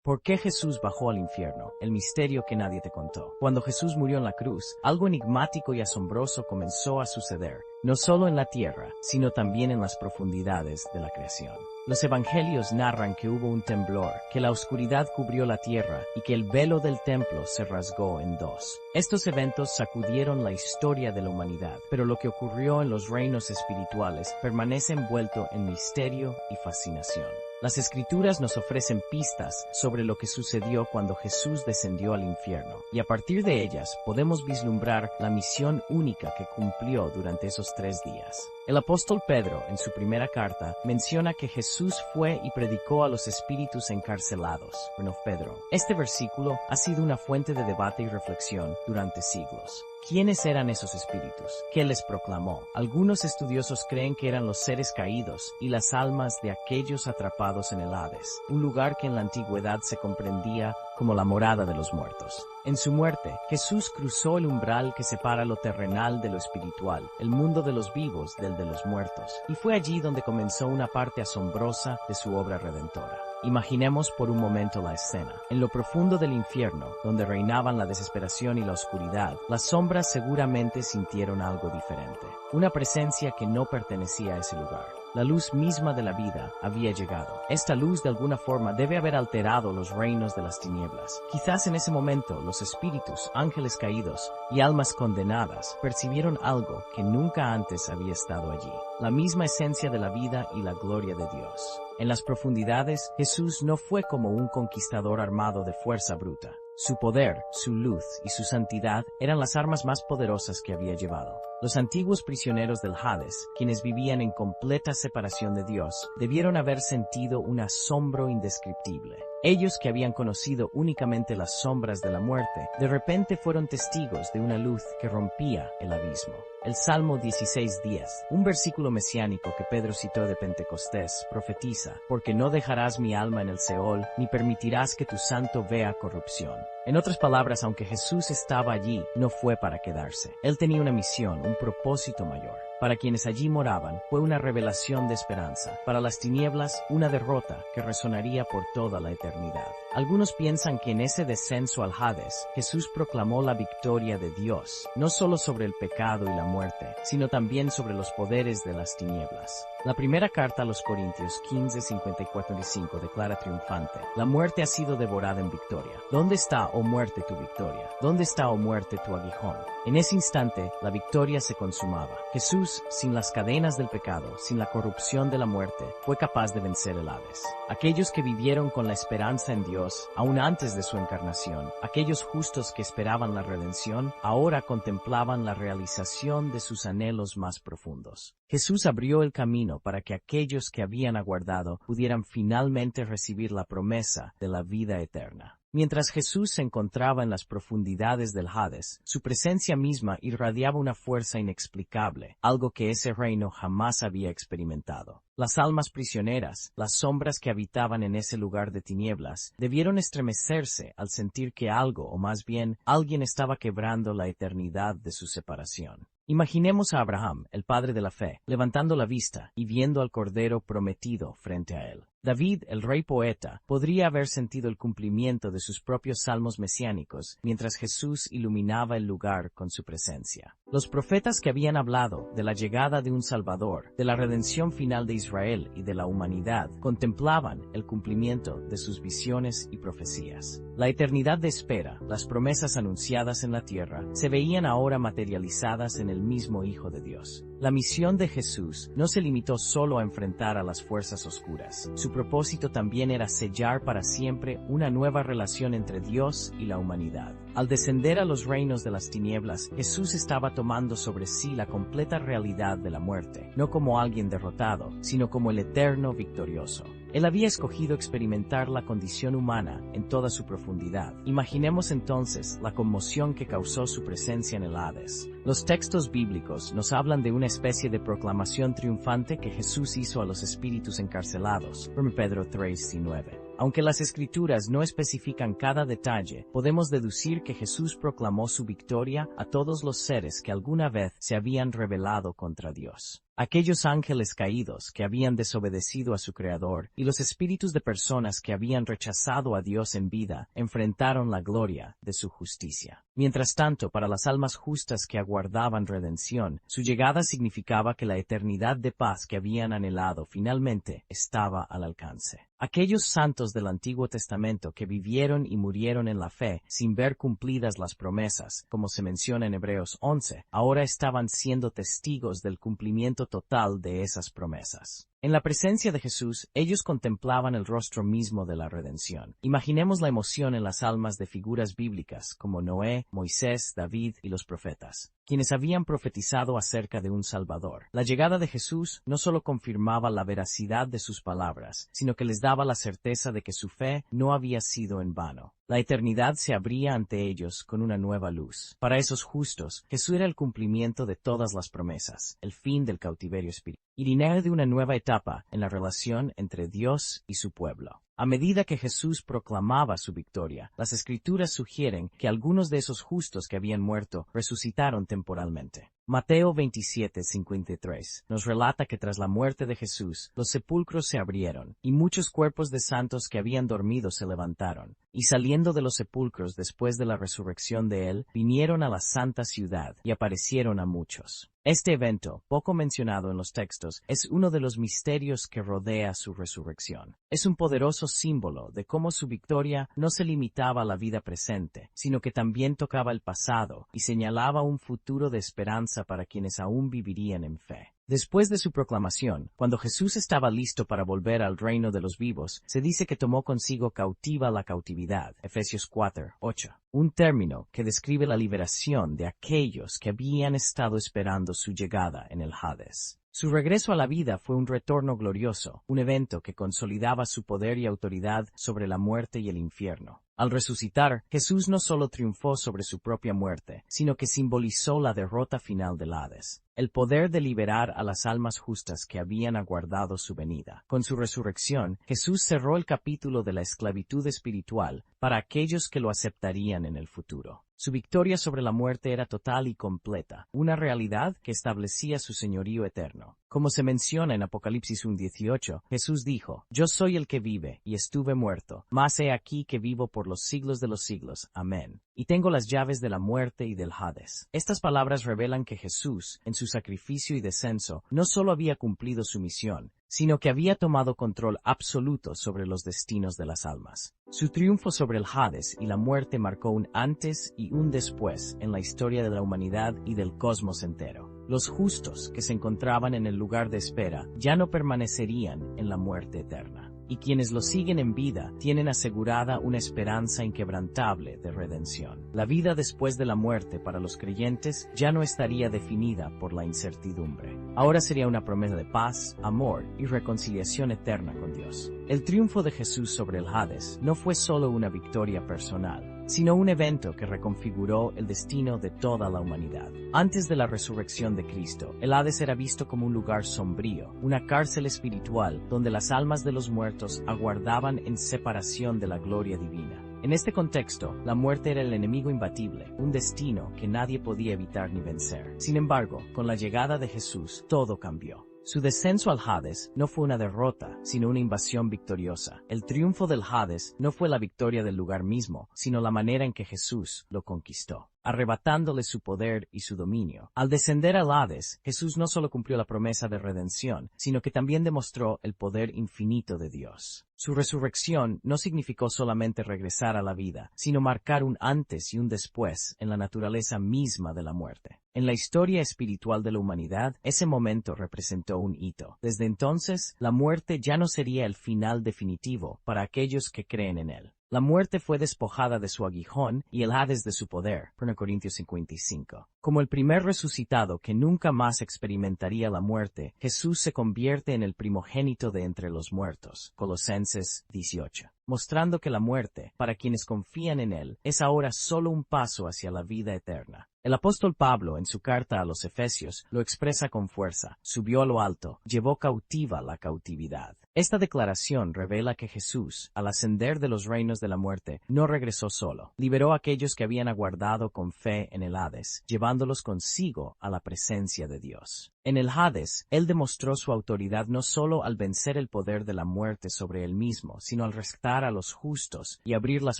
¿Por qué Jesús bajó al infierno? El misterio que nadie te contó. Cuando Jesús murió en la cruz, algo enigmático y asombroso comenzó a suceder, no solo en la tierra, sino también en las profundidades de la creación. Los evangelios narran que hubo un temblor, que la oscuridad cubrió la tierra y que el velo del templo se rasgó en dos. Estos eventos sacudieron la historia de la humanidad, pero lo que ocurrió en los reinos espirituales permanece envuelto en misterio y fascinación. Las Escrituras nos ofrecen pistas sobre lo que sucedió cuando Jesús descendió al infierno, y a partir de ellas podemos vislumbrar la misión única que cumplió durante esos 3 días. El apóstol Pedro, en su primera carta, menciona que Jesús fue y predicó a los espíritus encarcelados. Bueno, Pedro. Este versículo ha sido una fuente de debate y reflexión durante siglos. ¿Quiénes eran esos espíritus? ¿Qué les proclamó? Algunos estudiosos creen que eran los seres caídos y las almas de aquellos atrapados en el Hades, un lugar que en la antigüedad se comprendía como la morada de los muertos. En su muerte, Jesús cruzó el umbral que separa lo terrenal de lo espiritual, el mundo de los vivos del de los muertos, y fue allí donde comenzó una parte asombrosa de su obra redentora. Imaginemos por un momento la escena. En lo profundo del infierno, donde reinaban la desesperación y la oscuridad, las sombras seguramente sintieron algo diferente. Una presencia que no pertenecía a ese lugar. La luz misma de la vida había llegado. Esta luz de alguna forma debe haber alterado los reinos de las tinieblas. Quizás en ese momento los espíritus, ángeles caídos y almas condenadas percibieron algo que nunca antes había estado allí. La misma esencia de la vida y la gloria de Dios. En las profundidades, Jesús no fue como un conquistador armado de fuerza bruta. Su poder, su luz y su santidad eran las armas más poderosas que había llevado. Los antiguos prisioneros del Hades, quienes vivían en completa separación de Dios, debieron haber sentido un asombro indescriptible. Ellos que habían conocido únicamente las sombras de la muerte, de repente fueron testigos de una luz que rompía el abismo. El Salmo 16:10, un versículo mesiánico que Pedro citó de Pentecostés, profetiza: «Porque no dejarás mi alma en el Seol, ni permitirás que tu santo vea corrupción». En otras palabras, aunque Jesús estaba allí, no fue para quedarse. Él tenía una misión, un propósito mayor. Para quienes allí moraban, fue una revelación de esperanza. Para las tinieblas, una derrota que resonaría por toda la eternidad. Algunos piensan que en ese descenso al Hades, Jesús proclamó la victoria de Dios, no solo sobre el pecado y la muerte, sino también sobre los poderes de las tinieblas. La primera carta a los Corintios 15:54-5 declara triunfante: «La muerte ha sido devorada en victoria. ¿Dónde está, oh muerte, tu victoria? ¿Dónde está, oh muerte, tu aguijón?». En ese instante, la victoria se consumaba. Jesús, sin las cadenas del pecado, sin la corrupción de la muerte, fue capaz de vencer el Hades. Aquellos que vivieron con la esperanza en Dios, aún antes de su encarnación, aquellos justos que esperaban la redención, ahora contemplaban la realización de sus anhelos más profundos. Jesús abrió el camino para que aquellos que habían aguardado pudieran finalmente recibir la promesa de la vida eterna. Mientras Jesús se encontraba en las profundidades del Hades, su presencia misma irradiaba una fuerza inexplicable, algo que ese reino jamás había experimentado. Las almas prisioneras, las sombras que habitaban en ese lugar de tinieblas, debieron estremecerse al sentir que algo, o más bien, alguien estaba quebrando la eternidad de su separación. Imaginemos a Abraham, el padre de la fe, levantando la vista y viendo al Cordero prometido frente a él. David, el rey poeta, podría haber sentido el cumplimiento de sus propios salmos mesiánicos mientras Jesús iluminaba el lugar con su presencia. Los profetas que habían hablado de la llegada de un Salvador, de la redención final de Israel y de la humanidad, contemplaban el cumplimiento de sus visiones y profecías. La eternidad de espera, las promesas anunciadas en la tierra, se veían ahora materializadas en el mismo Hijo de Dios. La misión de Jesús no se limitó solo a enfrentar a las fuerzas oscuras. Su propósito también era sellar para siempre una nueva relación entre Dios y la humanidad. Al descender a los reinos de las tinieblas, Jesús estaba tomando sobre sí la completa realidad de la muerte, no como alguien derrotado, sino como el eterno victorioso. Él había escogido experimentar la condición humana en toda su profundidad. Imaginemos entonces la conmoción que causó su presencia en el Hades. Los textos bíblicos nos hablan de una especie de proclamación triunfante que Jesús hizo a los espíritus encarcelados. 1 Pedro 3:9. Aunque las Escrituras no especifican cada detalle, podemos deducir que Jesús proclamó su victoria a todos los seres que alguna vez se habían rebelado contra Dios. Aquellos ángeles caídos que habían desobedecido a su Creador y los espíritus de personas que habían rechazado a Dios en vida enfrentaron la gloria de su justicia. Mientras tanto, para las almas justas que aguardaban redención, su llegada significaba que la eternidad de paz que habían anhelado finalmente estaba al alcance. Aquellos santos del Antiguo Testamento que vivieron y murieron en la fe sin ver cumplidas las promesas, como se menciona en Hebreos 11, ahora estaban siendo testigos del cumplimiento total de esas promesas. En la presencia de Jesús, ellos contemplaban el rostro mismo de la redención. Imaginemos la emoción en las almas de figuras bíblicas como Noé, Moisés, David y los profetas, quienes habían profetizado acerca de un Salvador. La llegada de Jesús no solo confirmaba la veracidad de sus palabras, sino que les daba la certeza de que su fe no había sido en vano. La eternidad se abría ante ellos con una nueva luz. Para esos justos, Jesús era el cumplimiento de todas las promesas, el fin del cautiverio espiritual, y inicio de una nueva etapa en la relación entre Dios y su pueblo. A medida que Jesús proclamaba su victoria, las Escrituras sugieren que algunos de esos justos que habían muerto resucitaron temporalmente. Mateo 27:53 nos relata que tras la muerte de Jesús, los sepulcros se abrieron, y muchos cuerpos de santos que habían dormido se levantaron, y saliendo de los sepulcros después de la resurrección de él, vinieron a la santa ciudad, y aparecieron a muchos. Este evento, poco mencionado en los textos, es uno de los misterios que rodea su resurrección. Es un poderoso símbolo de cómo su victoria no se limitaba a la vida presente, sino que también tocaba el pasado y señalaba un futuro de esperanza para quienes aún vivirían en fe. Después de su proclamación, cuando Jesús estaba listo para volver al reino de los vivos, se dice que tomó consigo cautiva la cautividad, Efesios 4:8, un término que describe la liberación de aquellos que habían estado esperando su llegada en el Hades. Su regreso a la vida fue un retorno glorioso, un evento que consolidaba su poder y autoridad sobre la muerte y el infierno. Al resucitar, Jesús no solo triunfó sobre su propia muerte, sino que simbolizó la derrota final del Hades, el poder de liberar a las almas justas que habían aguardado su venida. Con su resurrección, Jesús cerró el capítulo de la esclavitud espiritual para aquellos que lo aceptarían en el futuro. Su victoria sobre la muerte era total y completa, una realidad que establecía su señorío eterno. Como se menciona en Apocalipsis 1:18, Jesús dijo: «Yo soy el que vive, y estuve muerto, mas he aquí que vivo por los siglos de los siglos. Amén. Y tengo las llaves de la muerte y del Hades». Estas palabras revelan que Jesús, en su sacrificio y descenso, no solo había cumplido su misión, sino que había tomado control absoluto sobre los destinos de las almas. Su triunfo sobre el Hades y la muerte marcó un antes y un después en la historia de la humanidad y del cosmos entero. Los justos que se encontraban en el lugar de espera ya no permanecerían en la muerte eterna, y quienes lo siguen en vida tienen asegurada una esperanza inquebrantable de redención. La vida después de la muerte para los creyentes ya no estaría definida por la incertidumbre. Ahora sería una promesa de paz, amor y reconciliación eterna con Dios. El triunfo de Jesús sobre el Hades no fue solo una victoria personal, sino un evento que reconfiguró el destino de toda la humanidad. Antes de la resurrección de Cristo, el Hades era visto como un lugar sombrío, una cárcel espiritual donde las almas de los muertos aguardaban en separación de la gloria divina. En este contexto, la muerte era el enemigo imbatible, un destino que nadie podía evitar ni vencer. Sin embargo, con la llegada de Jesús, todo cambió. Su descenso al Hades no fue una derrota, sino una invasión victoriosa. El triunfo del Hades no fue la victoria del lugar mismo, sino la manera en que Jesús lo conquistó, arrebatándole su poder y su dominio. Al descender al Hades, Jesús no solo cumplió la promesa de redención, sino que también demostró el poder infinito de Dios. Su resurrección no significó solamente regresar a la vida, sino marcar un antes y un después en la naturaleza misma de la muerte. En la historia espiritual de la humanidad, ese momento representó un hito. Desde entonces, la muerte ya no sería el final definitivo para aquellos que creen en él. La muerte fue despojada de su aguijón y el Hades de su poder, 1 Corintios 55. Como el primer resucitado que nunca más experimentaría la muerte, Jesús se convierte en el primogénito de entre los muertos, Colosenses 18, mostrando que la muerte, para quienes confían en él, es ahora solo un paso hacia la vida eterna. El apóstol Pablo, en su carta a los Efesios, lo expresa con fuerza: subió a lo alto, llevó cautiva la cautividad. Esta declaración revela que Jesús, al ascender de los reinos de la muerte, no regresó solo. Liberó a aquellos que habían aguardado con fe en el Hades, llevándolos consigo a la presencia de Dios. En el Hades, Él demostró su autoridad no solo al vencer el poder de la muerte sobre Él mismo, sino al rescatar a los justos y abrir las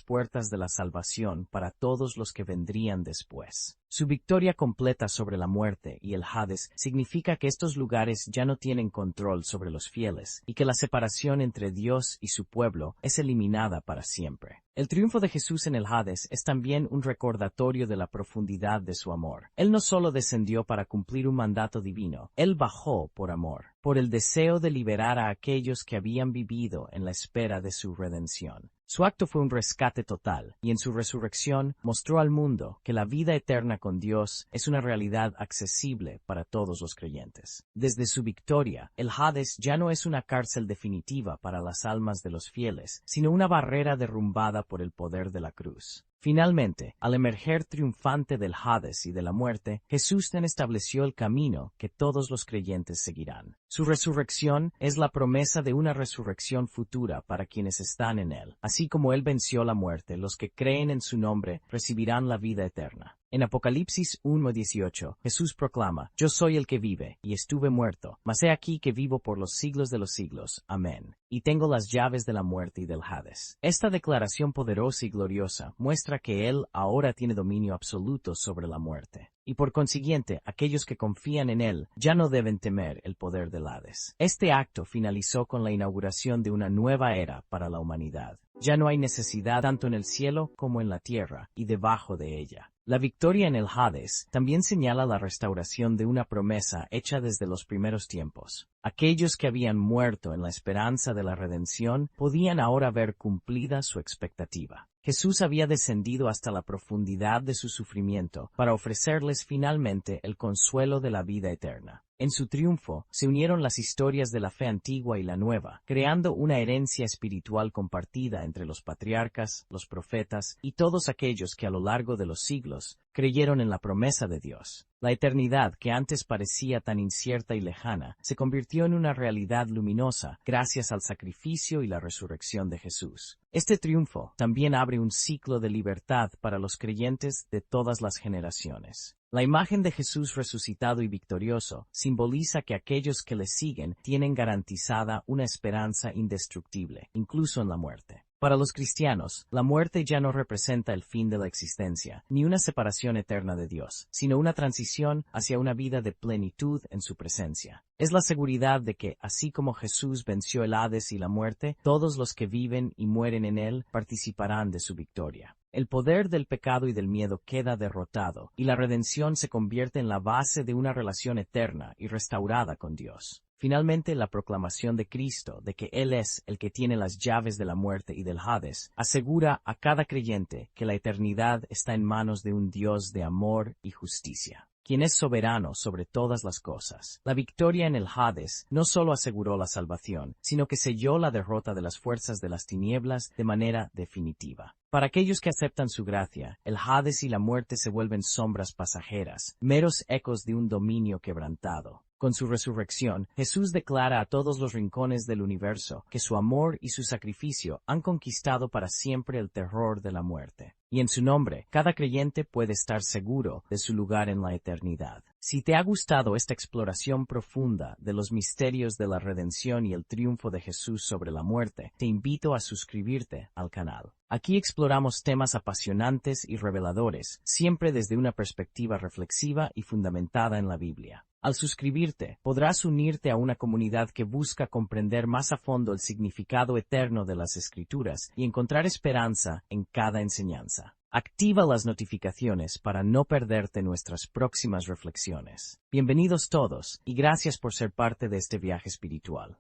puertas de la salvación para todos los que vendrían después. Su victoria completa sobre la muerte y el Hades significa que estos lugares ya no tienen control sobre los fieles y que la separación entre Dios y su pueblo es eliminada para siempre. El triunfo de Jesús en el Hades es también un recordatorio de la profundidad de su amor. Él no solo descendió para cumplir un mandato divino, Él bajó por amor, por el deseo de liberar a aquellos que habían vivido en la espera de su redención. Su acto fue un rescate total, y en su resurrección mostró al mundo que la vida eterna con Dios es una realidad accesible para todos los creyentes. Desde su victoria, el Hades ya no es una cárcel definitiva para las almas de los fieles, sino una barrera derrumbada por el poder de la cruz. Finalmente, al emerger triunfante del Hades y de la muerte, Jesús estableció el camino que todos los creyentes seguirán. Su resurrección es la promesa de una resurrección futura para quienes están en Él. Así como Él venció la muerte, los que creen en su nombre recibirán la vida eterna. En Apocalipsis 1:18, Jesús proclama: Yo soy el que vive, y estuve muerto, mas he aquí que vivo por los siglos de los siglos. Amén. Y tengo las llaves de la muerte y del Hades. Esta declaración poderosa y gloriosa muestra que Él ahora tiene dominio absoluto sobre la muerte. Y por consiguiente, aquellos que confían en Él ya no deben temer el poder del Hades. Este acto finalizó con la inauguración de una nueva era para la humanidad. Ya no hay necesidad tanto en el cielo como en la tierra y debajo de ella. La victoria en el Hades también señala la restauración de una promesa hecha desde los primeros tiempos. Aquellos que habían muerto en la esperanza de la redención podían ahora ver cumplida su expectativa. Jesús había descendido hasta la profundidad de su sufrimiento para ofrecerles finalmente el consuelo de la vida eterna. En su triunfo, se unieron las historias de la fe antigua y la nueva, creando una herencia espiritual compartida entre los patriarcas, los profetas y todos aquellos que a lo largo de los siglos creyeron en la promesa de Dios. La eternidad, que antes parecía tan incierta y lejana, se convirtió en una realidad luminosa gracias al sacrificio y la resurrección de Jesús. Este triunfo también abre un ciclo de libertad para los creyentes de todas las generaciones. La imagen de Jesús resucitado y victorioso simboliza que aquellos que le siguen tienen garantizada una esperanza indestructible, incluso en la muerte. Para los cristianos, la muerte ya no representa el fin de la existencia, ni una separación eterna de Dios, sino una transición hacia una vida de plenitud en su presencia. Es la seguridad de que, así como Jesús venció el Hades y la muerte, todos los que viven y mueren en Él participarán de su victoria. El poder del pecado y del miedo queda derrotado, y la redención se convierte en la base de una relación eterna y restaurada con Dios. Finalmente, la proclamación de Cristo de que Él es el que tiene las llaves de la muerte y del Hades asegura a cada creyente que la eternidad está en manos de un Dios de amor y justicia, quien es soberano sobre todas las cosas. La victoria en el Hades no solo aseguró la salvación, sino que selló la derrota de las fuerzas de las tinieblas de manera definitiva. Para aquellos que aceptan su gracia, el Hades y la muerte se vuelven sombras pasajeras, meros ecos de un dominio quebrantado. Con su resurrección, Jesús declara a todos los rincones del universo que su amor y su sacrificio han conquistado para siempre el terror de la muerte. Y en su nombre, cada creyente puede estar seguro de su lugar en la eternidad. Si te ha gustado esta exploración profunda de los misterios de la redención y el triunfo de Jesús sobre la muerte, te invito a suscribirte al canal. Aquí exploramos temas apasionantes y reveladores, siempre desde una perspectiva reflexiva y fundamentada en la Biblia. Al suscribirte, podrás unirte a una comunidad que busca comprender más a fondo el significado eterno de las Escrituras y encontrar esperanza en cada enseñanza. Activa las notificaciones para no perderte nuestras próximas reflexiones. Bienvenidos todos, y gracias por ser parte de este viaje espiritual.